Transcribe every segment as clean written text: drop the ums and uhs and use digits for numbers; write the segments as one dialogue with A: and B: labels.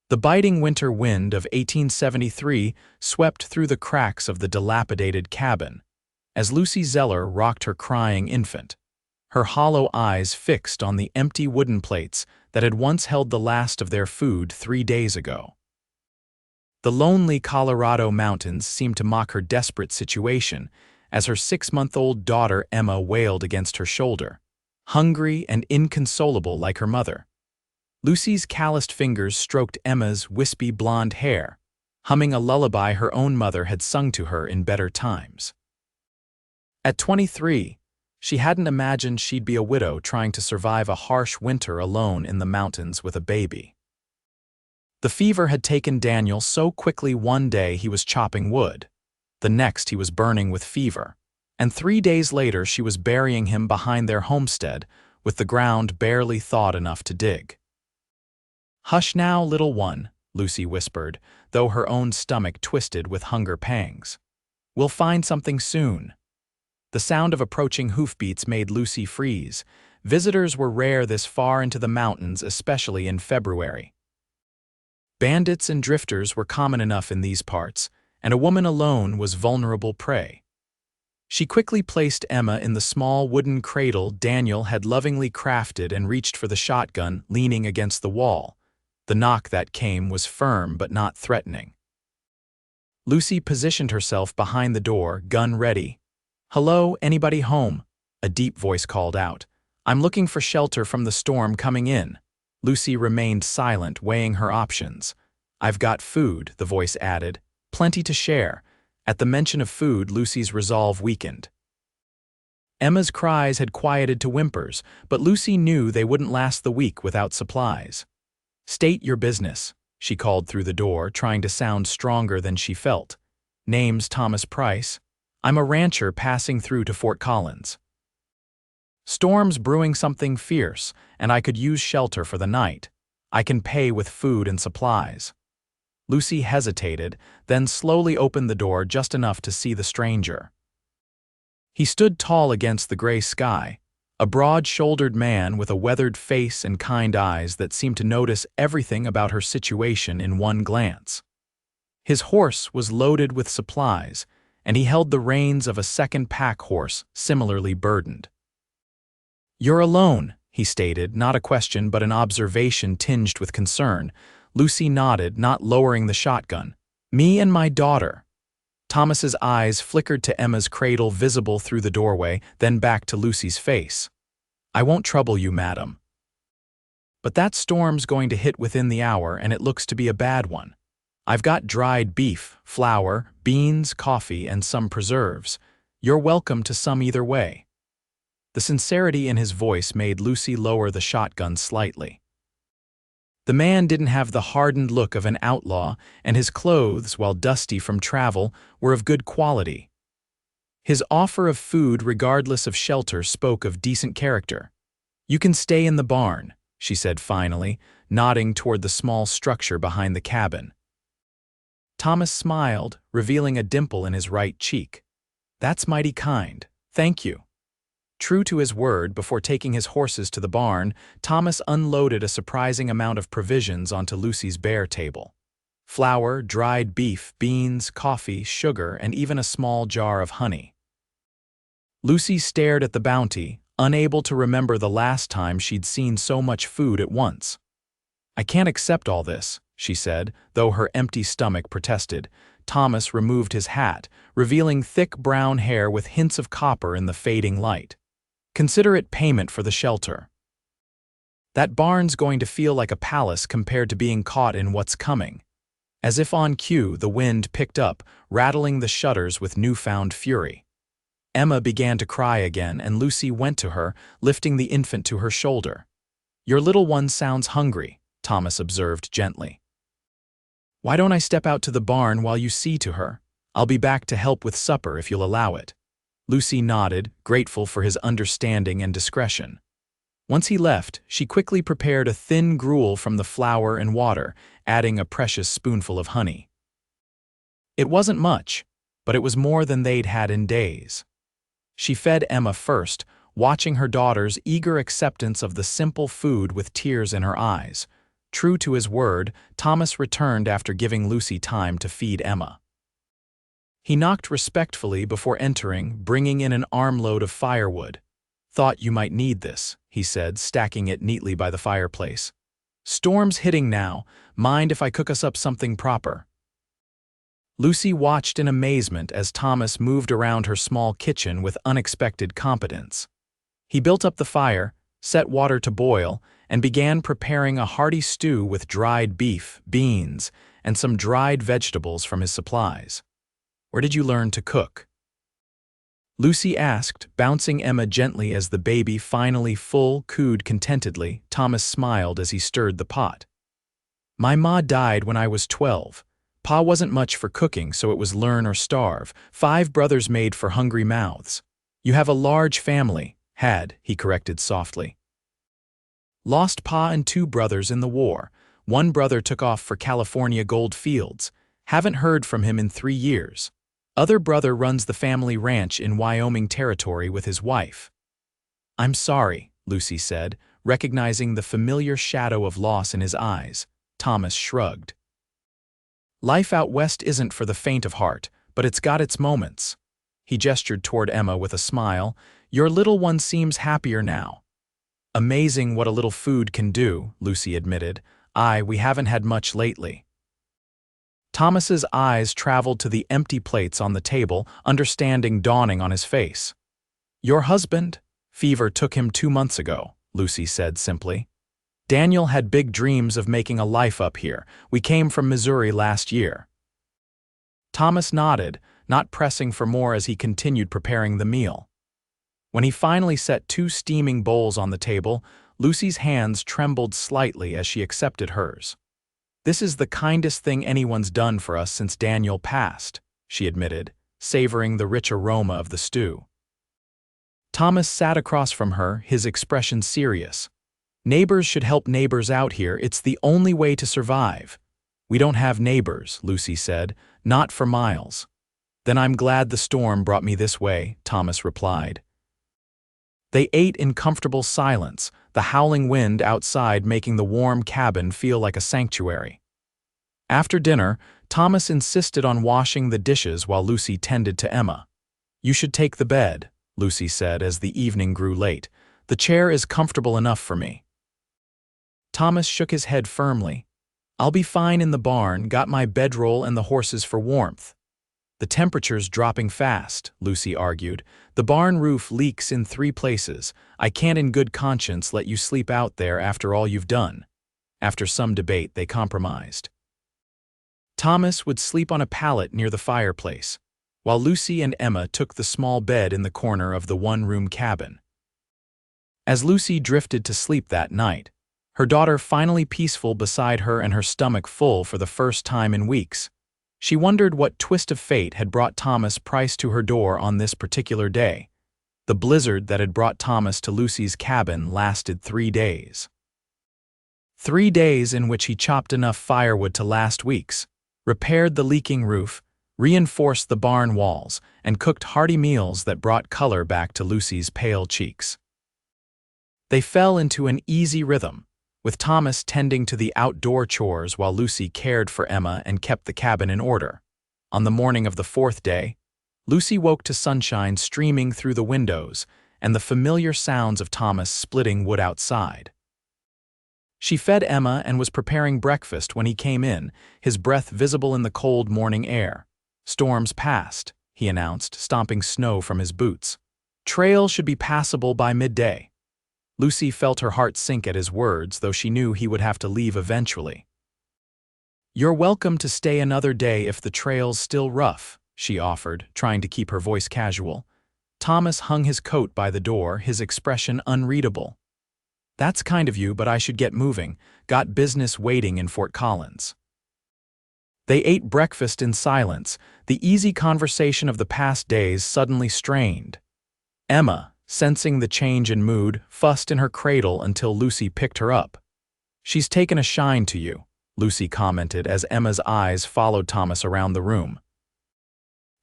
A: The biting winter wind of 1873 swept through the cracks of the dilapidated cabin, as Lucy Zeller rocked her crying infant, her hollow eyes fixed on the empty wooden plates that had once held the last of their food 3 days ago. The lonely Colorado mountains seemed to mock her desperate situation as her 6-month-old daughter Emma wailed against her shoulder, hungry and inconsolable like her mother. Lucy's calloused fingers stroked Emma's wispy blonde hair, humming a lullaby her own mother had sung to her in better times. At 23, she hadn't imagined she'd be a widow trying to survive a harsh winter alone in the mountains with a baby. The fever had taken Daniel so quickly. One day he was chopping wood, the next he was burning with fever, and 3 days later she was burying him behind their homestead with the ground barely thawed enough to dig. "Hush now, little one," Lucy whispered, though her own stomach twisted with hunger pangs. "We'll find something soon." The sound of approaching hoofbeats made Lucy freeze. Visitors were rare this far into the mountains, especially in February. Bandits and drifters were common enough in these parts, and a woman alone was vulnerable prey. She quickly placed Emma in the small wooden cradle Daniel had lovingly crafted and reached for the shotgun, leaning against the wall. The knock that came was firm but not threatening. Lucy positioned herself behind the door, gun ready. "Hello, anybody home?" a deep voice called out. "I'm looking for shelter from the storm coming in." Lucy remained silent, weighing her options. "I've got food," the voice added. "Plenty to share." At the mention of food, Lucy's resolve weakened. Emma's cries had quieted to whimpers, but Lucy knew they wouldn't last the week without supplies. "State your business," she called through the door, trying to sound stronger than she felt. "Name's Thomas Price. I'm a rancher passing through to Fort Collins. Storm's brewing something fierce, and I could use shelter for the night. I can pay with food and supplies." Lucy hesitated, then slowly opened the door just enough to see the stranger. He stood tall against the gray sky, a broad-shouldered man with a weathered face and kind eyes that seemed to notice everything about her situation in one glance. His horse was loaded with supplies, and he held the reins of a second pack horse similarly burdened. "You're alone," he stated, not a question but an observation tinged with concern. Lucy nodded, not lowering the shotgun. "Me and my daughter." Thomas's eyes flickered to Emma's cradle visible through the doorway, then back to Lucy's face. "I won't trouble you, madam. But that storm's going to hit within the hour, and it looks to be a bad one. I've got dried beef, flour, beans, coffee, and some preserves. You're welcome to some either way." The sincerity in his voice made Lucy lower the shotgun slightly. The man didn't have the hardened look of an outlaw, and his clothes, while dusty from travel, were of good quality. His offer of food regardless of shelter spoke of decent character. "You can stay in the barn," she said finally, nodding toward the small structure behind the cabin. Thomas smiled, revealing a dimple in his right cheek. "That's mighty kind. Thank you." True to his word, before taking his horses to the barn, Thomas unloaded a surprising amount of provisions onto Lucy's bare table. Flour, dried beef, beans, coffee, sugar, and even a small jar of honey. Lucy stared at the bounty, unable to remember the last time she'd seen so much food at once. "I can't accept all this," she said, though her empty stomach protested. Thomas removed his hat, revealing thick brown hair with hints of copper in the fading light. "Consider it payment for the shelter. That barn's going to feel like a palace compared to being caught in what's coming." As if on cue, the wind picked up, rattling the shutters with newfound fury. Emma began to cry again, and Lucy went to her, lifting the infant to her shoulder. "Your little one sounds hungry," Thomas observed gently. "Why don't I step out to the barn while you see to her? I'll be back to help with supper if you'll allow it." Lucy nodded, grateful for his understanding and discretion. Once he left, she quickly prepared a thin gruel from the flour and water, adding a precious spoonful of honey. It wasn't much, but it was more than they'd had in days. She fed Emma first, watching her daughter's eager acceptance of the simple food with tears in her eyes. True to his word, Thomas returned after giving Lucy time to feed Emma. He knocked respectfully before entering, bringing in an armload of firewood. "Thought you might need this," he said, stacking it neatly by the fireplace. "Storm's hitting now. Mind if I cook us up something proper?" Lucy watched in amazement as Thomas moved around her small kitchen with unexpected competence. He built up the fire, set water to boil, and began preparing a hearty stew with dried beef, beans, and some dried vegetables from his supplies. "Where did you learn to cook?" Lucy asked, bouncing Emma gently as the baby, finally full, cooed contentedly. Thomas smiled as he stirred the pot. "My ma died when I was 12. Pa wasn't much for cooking, so it was learn or starve. 5 brothers made for hungry mouths. You have a large family." "Had," he corrected softly. "Lost pa and 2 brothers in the war. One brother took off for California gold fields. Haven't heard from him in 3 years. Other brother runs the family ranch in Wyoming Territory with his wife." "I'm sorry," Lucy said, recognizing the familiar shadow of loss in his eyes. Thomas shrugged. "Life out west isn't for the faint of heart, but it's got its moments." He gestured toward Emma with a smile. "Your little one seems happier now." "Amazing what a little food can do," Lucy admitted. We haven't had much lately." Thomas's eyes traveled to the empty plates on the table, understanding dawning on his face. "Your husband? Fever took him 2 months ago," Lucy said simply. "Daniel had big dreams of making a life up here. We came from Missouri last year." Thomas nodded, not pressing for more as he continued preparing the meal. When he finally set 2 steaming bowls on the table, Lucy's hands trembled slightly as she accepted hers. "This is the kindest thing anyone's done for us since Daniel passed," she admitted, savoring the rich aroma of the stew. Thomas sat across from her, his expression serious. "Neighbors should help neighbors out here. It's the only way to survive." "We don't have neighbors," Lucy said, "not for miles." "Then I'm glad the storm brought me this way," Thomas replied. They ate in comfortable silence, the howling wind outside making the warm cabin feel like a sanctuary. After dinner, Thomas insisted on washing the dishes while Lucy tended to Emma. "You should take the bed," Lucy said as the evening grew late. "The chair is comfortable enough for me." Thomas shook his head firmly. "I'll be fine in the barn, got my bedroll and the horses for warmth." "The temperature's dropping fast," Lucy argued. "The barn roof leaks in 3 places. I can't in good conscience let you sleep out there after all you've done." After some debate, they compromised. Thomas would sleep on a pallet near the fireplace, while Lucy and Emma took the small bed in the corner of the 1-room cabin. As Lucy drifted to sleep that night, her daughter finally peaceful beside her and her stomach full for the first time in weeks, she wondered what twist of fate had brought Thomas Price to her door on this particular day. The blizzard that had brought Thomas to Lucy's cabin lasted 3 days. 3 days in which he chopped enough firewood to last weeks, repaired the leaking roof, reinforced the barn walls, and cooked hearty meals that brought color back to Lucy's pale cheeks. They fell into an easy rhythm, with Thomas tending to the outdoor chores while Lucy cared for Emma and kept the cabin in order. On the morning of the 4th day, Lucy woke to sunshine streaming through the windows and the familiar sounds of Thomas splitting wood outside. She fed Emma and was preparing breakfast when he came in, his breath visible in the cold morning air. "Storm's past," he announced, stomping snow from his boots. "Trail should be passable by midday." Lucy felt her heart sink at his words, though she knew he would have to leave eventually. "You're welcome to stay another day if the trail's still rough," she offered, trying to keep her voice casual. Thomas hung his coat by the door, his expression unreadable. "That's kind of you, but I should get moving. Got business waiting in Fort Collins." They ate breakfast in silence, the easy conversation of the past days suddenly strained. Emma, sensing the change in mood, fussed in her cradle until Lucy picked her up. "She's taken a shine to you," Lucy commented as Emma's eyes followed Thomas around the room.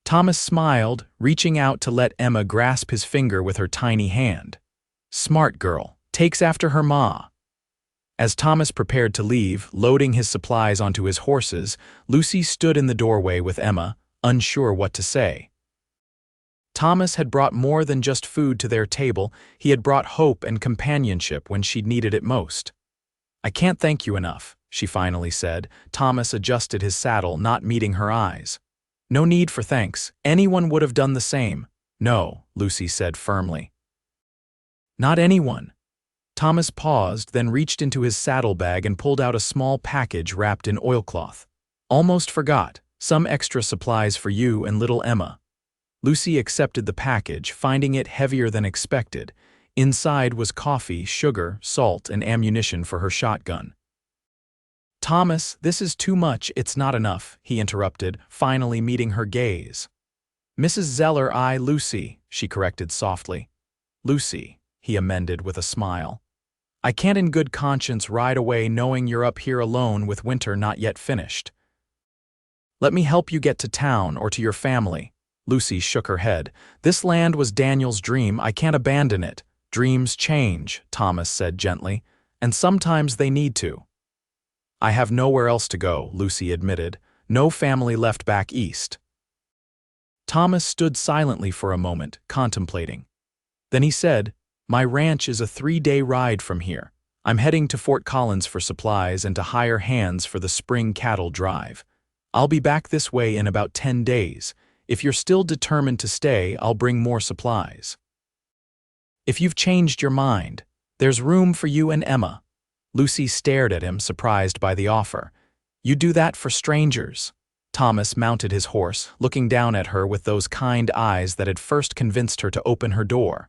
A: Thomas smiled, reaching out to let Emma grasp his finger with her tiny hand. "Smart girl. Takes after her ma." As Thomas prepared to leave, loading his supplies onto his horses, Lucy stood in the doorway with Emma, unsure what to say. Thomas had brought more than just food to their table, he had brought hope and companionship when she'd needed it most. "I can't thank you enough," she finally said. Thomas adjusted his saddle, not meeting her eyes. "No need for thanks. Anyone would have done the same." "No," Lucy said firmly. "Not anyone." Thomas paused, then reached into his saddlebag and pulled out a small package wrapped in oilcloth. "Almost forgot. Some extra supplies for you and little Emma." Lucy accepted the package, finding it heavier than expected. Inside was coffee, sugar, salt, and ammunition for her shotgun. "Thomas, this is too much, it's not enough," he interrupted, finally meeting her gaze. "Mrs. Zeller, Lucy," she corrected softly. "Lucy," he amended with a smile. "I can't in good conscience ride away knowing you're up here alone with winter not yet finished. Let me help you get to town or to your family." Lucy shook her head. "This land was Daniel's dream, I can't abandon it." "Dreams change," Thomas said gently, "and sometimes they need to." "I have nowhere else to go," Lucy admitted. "No family left back east." Thomas stood silently for a moment, contemplating. Then he said, "My ranch is a 3-day ride from here. I'm heading to Fort Collins for supplies and to hire hands for the spring cattle drive. I'll be back this way in about 10 days. If you're still determined to stay, I'll bring more supplies." "If you've changed your mind, there's room for you and Emma." Lucy stared at him, surprised by the offer. "You do that for strangers." Thomas mounted his horse, looking down at her with those kind eyes that had first convinced her to open her door.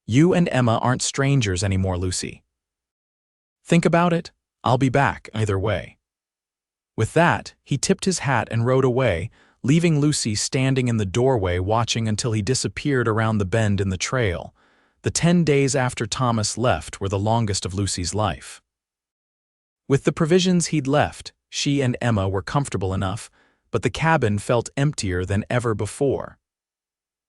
A: "You and Emma aren't strangers anymore, Lucy. Think about it. I'll be back either way." With that, he tipped his hat and rode away, leaving Lucy standing in the doorway watching until he disappeared around the bend in the trail. The 10 days after Thomas left were the longest of Lucy's life. With the provisions he'd left, she and Emma were comfortable enough, but the cabin felt emptier than ever before.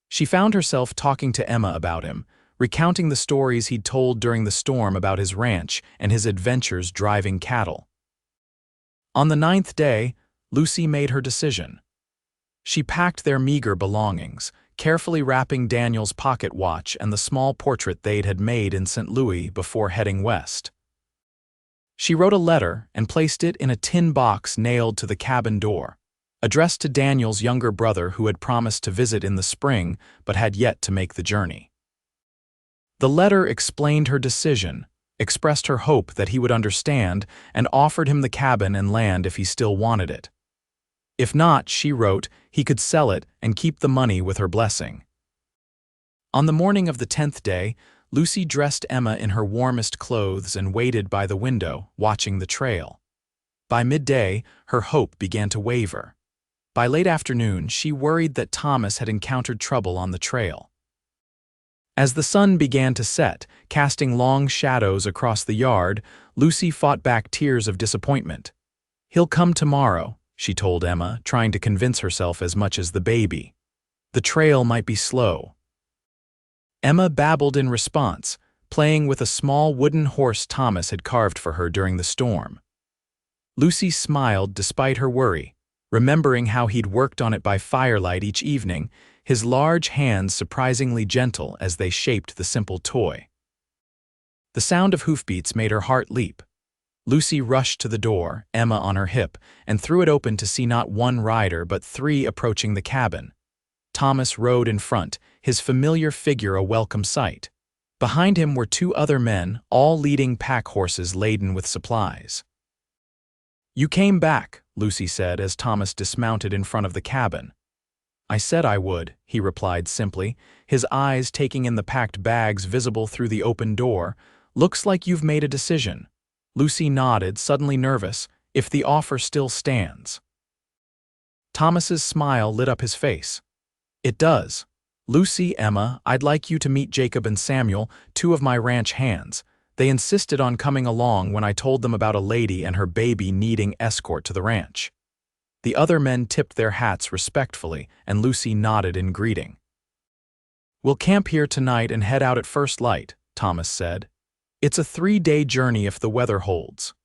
A: She found herself talking to Emma about him, recounting the stories he'd told during the storm about his ranch and his adventures driving cattle. On the 9th day, Lucy made her decision. She packed their meager belongings, carefully wrapping Daniel's pocket watch and the small portrait they'd had made in St. Louis before heading west. She wrote a letter and placed it in a tin box nailed to the cabin door, addressed to Daniel's younger brother who had promised to visit in the spring but had yet to make the journey. The letter explained her decision, expressed her hope that he would understand, and offered him the cabin and land if he still wanted it. If not, she wrote, he could sell it and keep the money with her blessing. On the morning of the 10th day, Lucy dressed Emma in her warmest clothes and waited by the window, watching the trail. By midday, her hope began to waver. By late afternoon, she worried that Thomas had encountered trouble on the trail. As the sun began to set, casting long shadows across the yard, Lucy fought back tears of disappointment. "He'll come tomorrow," she told Emma, trying to convince herself as much as the baby. "The trail might be slow." Emma babbled in response, playing with a small wooden horse Thomas had carved for her during the storm. Lucy smiled despite her worry, remembering how he'd worked on it by firelight each evening, his large hands surprisingly gentle as they shaped the simple toy. The sound of hoofbeats made her heart leap. Lucy rushed to the door, Emma on her hip, and threw it open to see not one rider but 3 approaching the cabin. Thomas rode in front, his familiar figure a welcome sight. Behind him were 2 other men, all leading pack horses laden with supplies. "You came back," Lucy said as Thomas dismounted in front of the cabin. "I said I would," he replied simply, his eyes taking in the packed bags visible through the open door. "Looks like you've made a decision." Lucy nodded, suddenly nervous. "If the offer still stands." Thomas's smile lit up his face. "It does. Lucy, Emma, I'd like you to meet Jacob and Samuel, 2 of my ranch hands. They insisted on coming along when I told them about a lady and her baby needing escort to the ranch." The other men tipped their hats respectfully, and Lucy nodded in greeting. "We'll camp here tonight and head out at first light," Thomas said. It's a 3-day journey if the weather holds.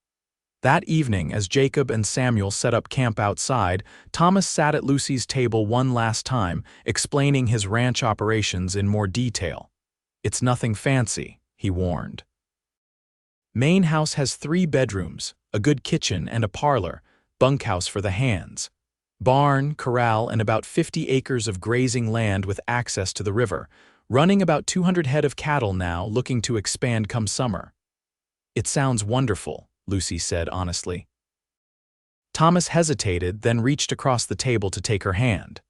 A: That evening, as Jacob and Samuel set up camp outside, Thomas sat at Lucy's table one last time, explaining his ranch operations in more detail. "It's nothing fancy," he warned. "Main house has 3 bedrooms, a good kitchen and a parlor, bunkhouse for the hands. Barn, corral, and about 50 acres of grazing land with access to the river. Running about 200 head of cattle now, looking to expand come summer." "It sounds wonderful," Lucy said honestly. Thomas hesitated, then reached across the table to take her hand.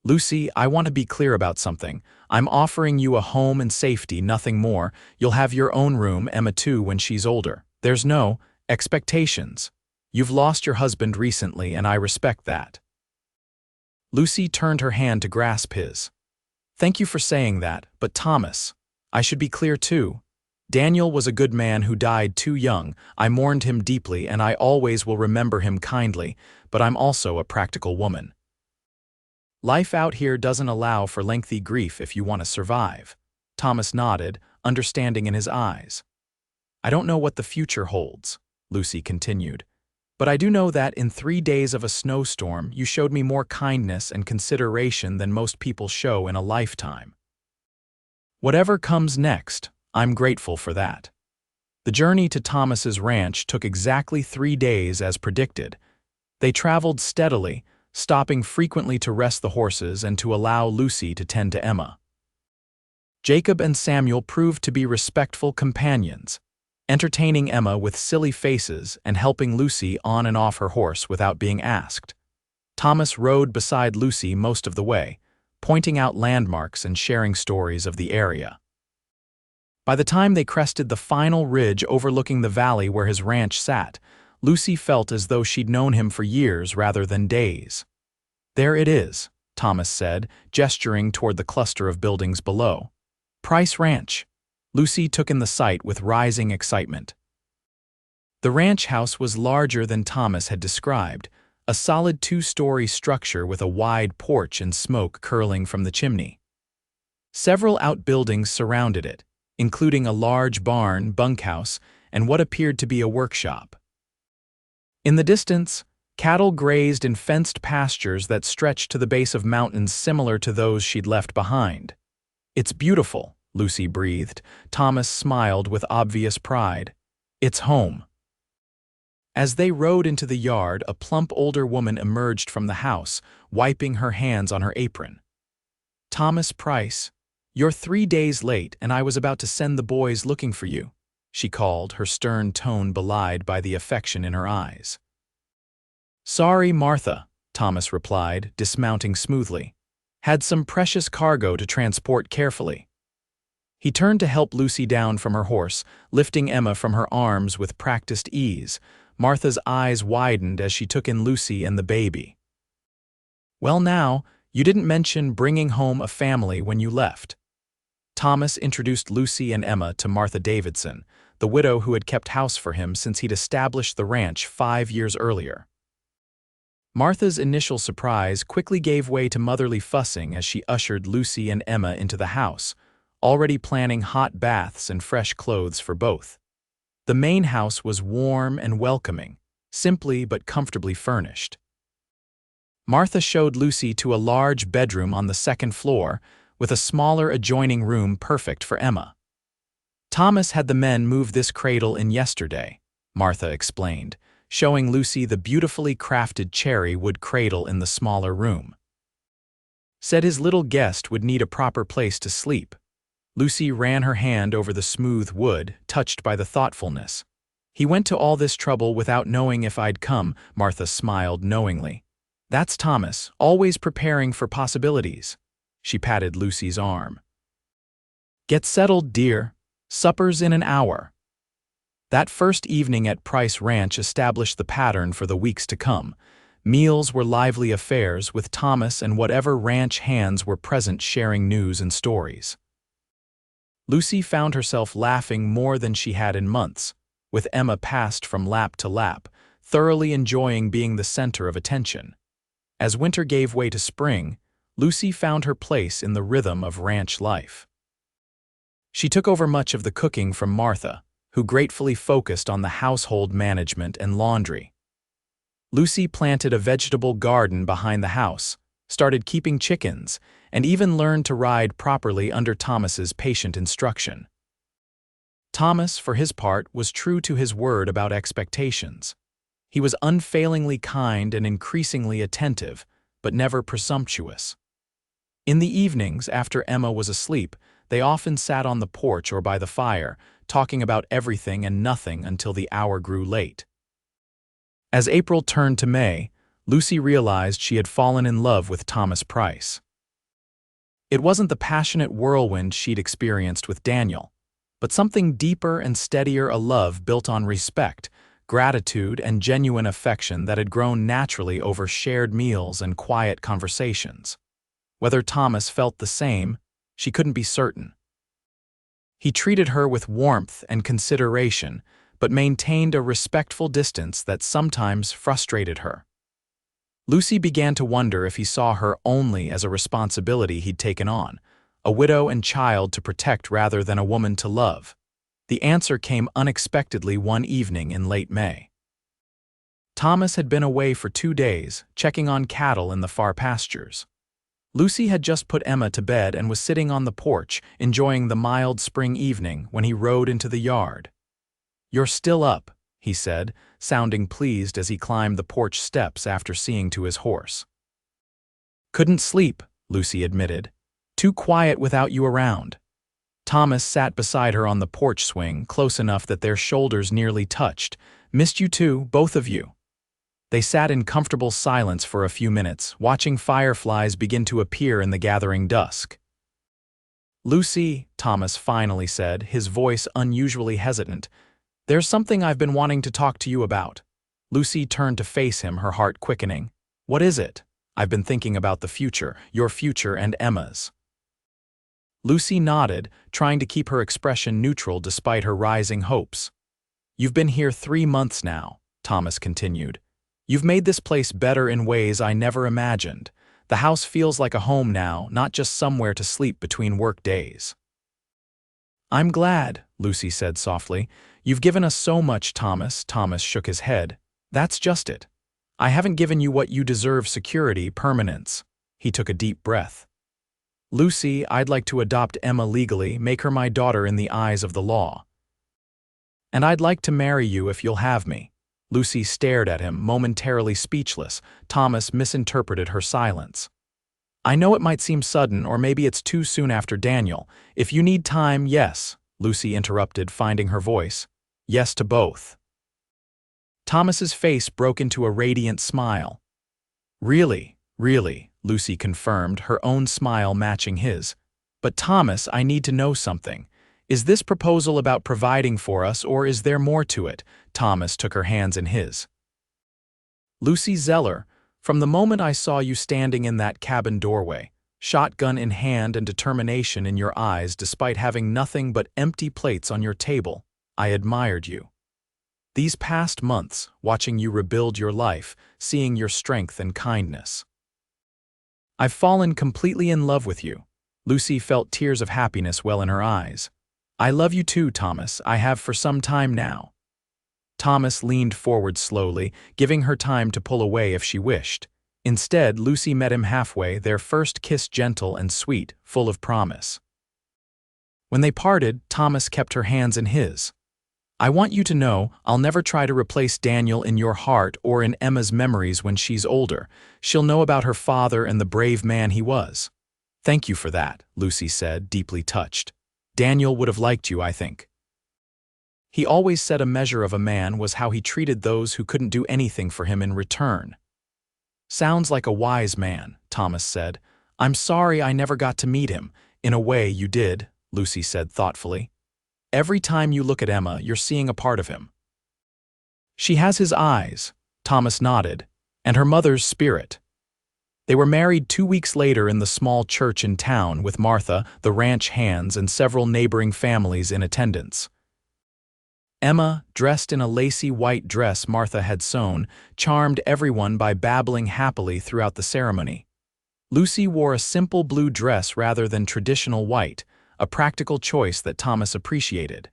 A: "Lucy, I want to be clear about something. I'm offering you a home and safety, nothing more. You'll have your own room, Emma too, when she's older. There's no expectations. You've lost your husband recently, and I respect that." Lucy turned her hand to grasp his. "Thank you for saying that, but Thomas, I should be clear too. Daniel was a good man who died too young. I mourned him deeply, and I always will remember him kindly, but I'm also a practical woman. Life out here doesn't allow for lengthy grief if you want to survive." Thomas nodded, understanding in his eyes. "I don't know what the future holds," Lucy continued, "but I do know that in 3 days of a snowstorm you showed me more kindness and consideration than most people show in a lifetime. Whatever comes next, I'm grateful for that." The journey to Thomas's ranch took exactly 3 days as predicted. They traveled steadily, stopping frequently to rest the horses and to allow Lucy to tend to Emma. Jacob and Samuel proved to be respectful companions, entertaining Emma with silly faces and helping Lucy on and off her horse without being asked. Thomas rode beside Lucy most of the way, pointing out landmarks and sharing stories of the area. By the time they crested the final ridge overlooking the valley where his ranch sat, Lucy felt as though she'd known him for years rather than days. "There it is," Thomas said, gesturing toward the cluster of buildings below. "Price Ranch." Lucy took in the sight with rising excitement. The ranch house was larger than Thomas had described, a solid 2-story structure with a wide porch and smoke curling from the chimney. Several outbuildings surrounded it, including a large barn, bunkhouse, and what appeared to be a workshop. In the distance, cattle grazed in fenced pastures that stretched to the base of mountains similar to those she'd left behind. "It's beautiful," Lucy breathed. Thomas smiled with obvious pride. "It's home." As they rode into the yard, a plump older woman emerged from the house, wiping her hands on her apron. "Thomas Price, you're 3 days late, and I was about to send the boys looking for you," she called, her stern tone belied by the affection in her eyes. "Sorry, Martha," Thomas replied, dismounting smoothly. "Had some precious cargo to transport carefully." He turned to help Lucy down from her horse, lifting Emma from her arms with practiced ease. Martha's eyes widened as she took in Lucy and the baby. "Well now, you didn't mention bringing home a family when you left." Thomas introduced Lucy and Emma to Martha Davidson, the widow who had kept house for him since he'd established the ranch 5 years earlier. Martha's initial surprise quickly gave way to motherly fussing as she ushered Lucy and Emma into the house, already planning hot baths and fresh clothes for both. The main house was warm and welcoming, simply but comfortably furnished. Martha showed Lucy to a large bedroom on the 2nd floor, with a smaller adjoining room perfect for Emma. "Thomas had the men move this cradle in yesterday," Martha explained, showing Lucy the beautifully crafted cherry wood cradle in the smaller room. "Said his little guest would need a proper place to sleep." Lucy ran her hand over the smooth wood, touched by the thoughtfulness. "He went to all this trouble without knowing if I'd come," Martha smiled knowingly. "That's Thomas, always preparing for possibilities." She patted Lucy's arm. "Get settled, dear. Supper's in an hour." That first evening at Price Ranch established the pattern for the weeks to come. Meals were lively affairs, with Thomas and whatever ranch hands were present sharing news and stories. Lucy found herself laughing more than she had in months, with Emma passed from lap to lap, thoroughly enjoying being the center of attention. As winter gave way to spring, Lucy found her place in the rhythm of ranch life. She took over much of the cooking from Martha, who gratefully focused on the household management and laundry. Lucy planted a vegetable garden behind the house, started keeping chickens, and even learned to ride properly under Thomas's patient instruction. Thomas, for his part, was true to his word about expectations. He was unfailingly kind and increasingly attentive, but never presumptuous. In the evenings, after Emma was asleep, they often sat on the porch or by the fire, talking about everything and nothing until the hour grew late. As April turned to May, Lucy realized she had fallen in love with Thomas Price. It wasn't the passionate whirlwind she'd experienced with Daniel, but something deeper and steadier, a love built on respect, gratitude, and genuine affection that had grown naturally over shared meals and quiet conversations. Whether Thomas felt the same, she couldn't be certain. He treated her with warmth and consideration, but maintained a respectful distance that sometimes frustrated her. Lucy began to wonder if he saw her only as a responsibility he'd taken on, a widow and child to protect rather than a woman to love. The answer came unexpectedly one evening in late May. Thomas had been away for 2 days, checking on cattle in the far pastures. Lucy had just put Emma to bed and was sitting on the porch, enjoying the mild spring evening when he rode into the yard. "You're still up," he said, sounding pleased as he climbed the porch steps after seeing to his horse. "Couldn't sleep," Lucy admitted. "Too quiet without you around." Thomas sat beside her on the porch swing, close enough that their shoulders nearly touched. "Missed you too, both of you." They sat in comfortable silence for a few minutes, watching fireflies begin to appear in the gathering dusk. "Lucy," Thomas finally said, his voice unusually hesitant, "there's something I've been wanting to talk to you about." Lucy turned to face him, her heart quickening. "What is it?" "I've been thinking about the future, your future and Emma's." Lucy nodded, trying to keep her expression neutral despite her rising hopes. "You've been here 3 months now," Thomas continued. "You've made this place better in ways I never imagined. The house feels like a home now, not just somewhere to sleep between work days." "I'm glad," Lucy said softly. "You've given us so much, Thomas." Thomas shook his head. "That's just it. I haven't given you what you deserve: security, permanence." He took a deep breath. "Lucy, I'd like to adopt Emma legally, make her my daughter in the eyes of the law. And I'd like to marry you if you'll have me." Lucy stared at him, momentarily speechless. Thomas misinterpreted her silence. "I know it might seem sudden, or maybe it's too soon after Daniel. If you need time, yes," Lucy interrupted, finding her voice. "Yes to both." Thomas's face broke into a radiant smile. "Really, really," Lucy confirmed, her own smile matching his. "But Thomas, I need to know something. Is this proposal about providing for us, or is there more to it?" Thomas took her hands in his. "Lucy Zeller, from the moment I saw you standing in that cabin doorway, shotgun in hand and determination in your eyes despite having nothing but empty plates on your table, I admired you. These past months, watching you rebuild your life, seeing your strength and kindness. I've fallen completely in love with you." Lucy felt tears of happiness well in her eyes. "I love you too, Thomas. I have for some time now." Thomas leaned forward slowly, giving her time to pull away if she wished. Instead, Lucy met him halfway, their first kiss gentle and sweet, full of promise. When they parted, Thomas kept her hands in his. "I want you to know I'll never try to replace Daniel in your heart or in Emma's memories when she's older. She'll know about her father and the brave man he was." "Thank you for that," Lucy said, deeply touched. "Daniel would have liked you, I think. He always said a measure of a man was how he treated those who couldn't do anything for him in return." "Sounds like a wise man," Thomas said. "I'm sorry I never got to meet him." "In a way, you did," Lucy said thoughtfully. "Every time you look at Emma, you're seeing a part of him. She has his eyes," Thomas nodded, "and her mother's spirit." They were married 2 weeks later in the small church in town, with Martha, the ranch hands, and several neighboring families in attendance. Emma, dressed in a lacy white dress Martha had sewn, charmed everyone by babbling happily throughout the ceremony. Lucy wore a simple blue dress rather than traditional white, a practical choice that Thomas appreciated.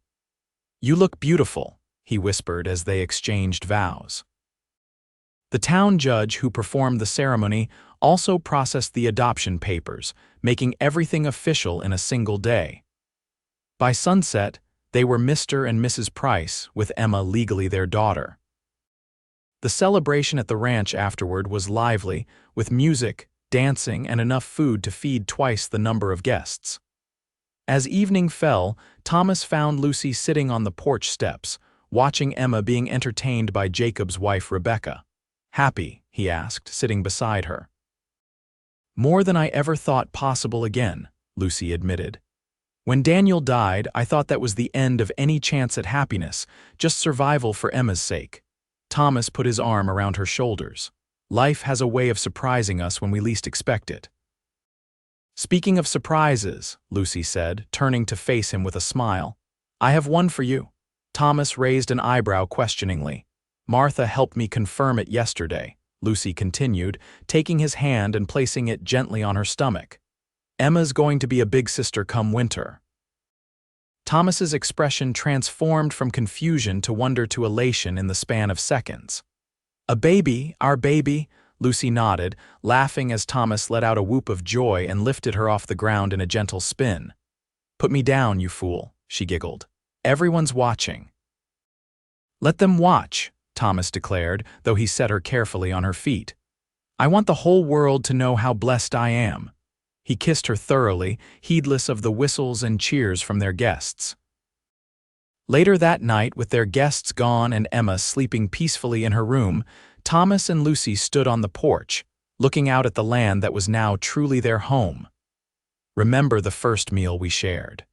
A: "You look beautiful," he whispered as they exchanged vows. The town judge who performed the ceremony also processed the adoption papers, making everything official in a single day. By sunset, they were Mr. and Mrs. Price, with Emma legally their daughter. The celebration at the ranch afterward was lively, with music, dancing, and enough food to feed twice the number of guests. As evening fell, Thomas found Lucy sitting on the porch steps, watching Emma being entertained by Jacob's wife Rebecca. "Happy?" he asked, sitting beside her. "More than I ever thought possible again," Lucy admitted. "When Daniel died, I thought that was the end of any chance at happiness, just survival for Emma's sake." Thomas put his arm around her shoulders. "Life has a way of surprising us when we least expect it." "Speaking of surprises," Lucy said, turning to face him with a smile, "I have one for you." Thomas raised an eyebrow questioningly. "Martha helped me confirm it yesterday," Lucy continued, taking his hand and placing it gently on her stomach. "Emma's going to be a big sister come winter." Thomas's expression transformed from confusion to wonder to elation in the span of seconds. "A baby, our baby," Lucy nodded, laughing as Thomas let out a whoop of joy and lifted her off the ground in a gentle spin. "Put me down, you fool," she giggled. "Everyone's watching." "Let them watch," Thomas declared, though he set her carefully on her feet. "I want the whole world to know how blessed I am." He kissed her thoroughly, heedless of the whistles and cheers from their guests. Later that night, with their guests gone and Emma sleeping peacefully in her room, Thomas and Lucy stood on the porch, looking out at the land that was now truly their home. "Remember the first meal we shared?"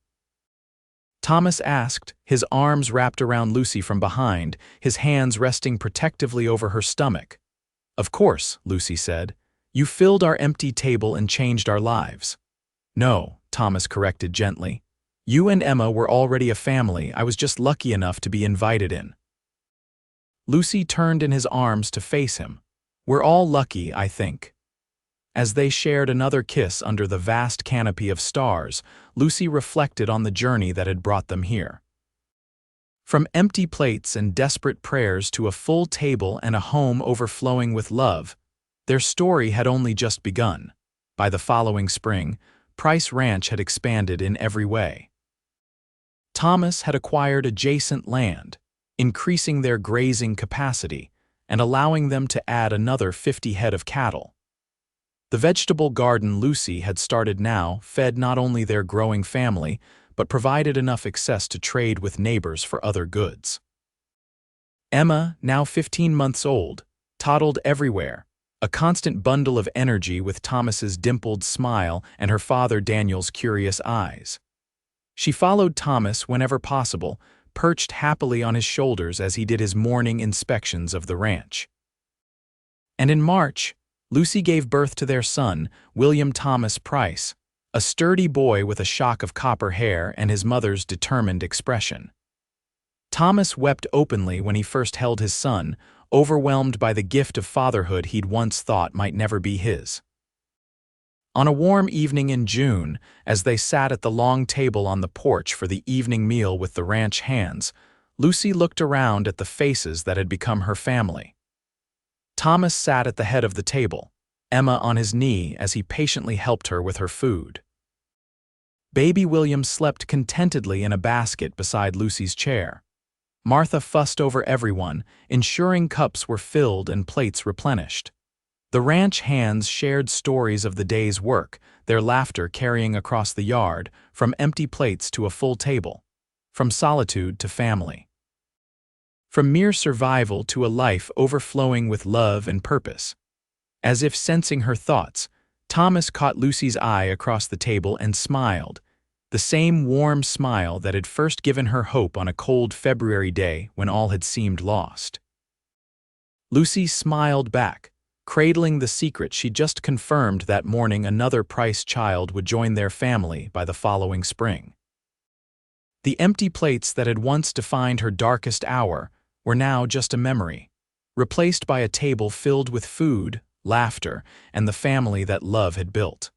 A: Thomas asked, his arms wrapped around Lucy from behind, his hands resting protectively over her stomach. "Of course," Lucy said. "You filled our empty table and changed our lives." "No," Thomas corrected gently. "You and Emma were already a family. I was just lucky enough to be invited in." Lucy turned in his arms to face him. "We're all lucky, I think." As they shared another kiss under the vast canopy of stars, Lucy reflected on the journey that had brought them here. From empty plates and desperate prayers to a full table and a home overflowing with love, their story had only just begun. By the following spring, Price Ranch had expanded in every way. Thomas had acquired adjacent land, increasing their grazing capacity and allowing them to add another 50 head of cattle. The vegetable garden Lucy had started now fed not only their growing family, but provided enough access to trade with neighbors for other goods. Emma, now 15 months old, toddled everywhere, a constant bundle of energy with Thomas's dimpled smile and her father Daniel's curious eyes. She followed Thomas whenever possible, perched happily on his shoulders as he did his morning inspections of the ranch. And in March, Lucy gave birth to their son, William Thomas Price, a sturdy boy with a shock of copper hair and his mother's determined expression. Thomas wept openly when he first held his son, overwhelmed by the gift of fatherhood he'd once thought might never be his. On a warm evening in June, as they sat at the long table on the porch for the evening meal with the ranch hands, Lucy looked around at the faces that had become her family. Thomas sat at the head of the table, Emma on his knee as he patiently helped her with her food. Baby William slept contentedly in a basket beside Lucy's chair. Martha fussed over everyone, ensuring cups were filled and plates replenished. The ranch hands shared stories of the day's work, their laughter carrying across the yard, from empty plates to a full table, from solitude to family, from mere survival to a life overflowing with love and purpose. As if sensing her thoughts, Thomas caught Lucy's eye across the table and smiled, the same warm smile that had first given her hope on a cold February day when all had seemed lost. Lucy smiled back, cradling the secret she just confirmed that morning another Price child would join their family by the following spring. The empty plates that had once defined her darkest hour were now just a memory, replaced by a table filled with food, laughter, and the family that love had built.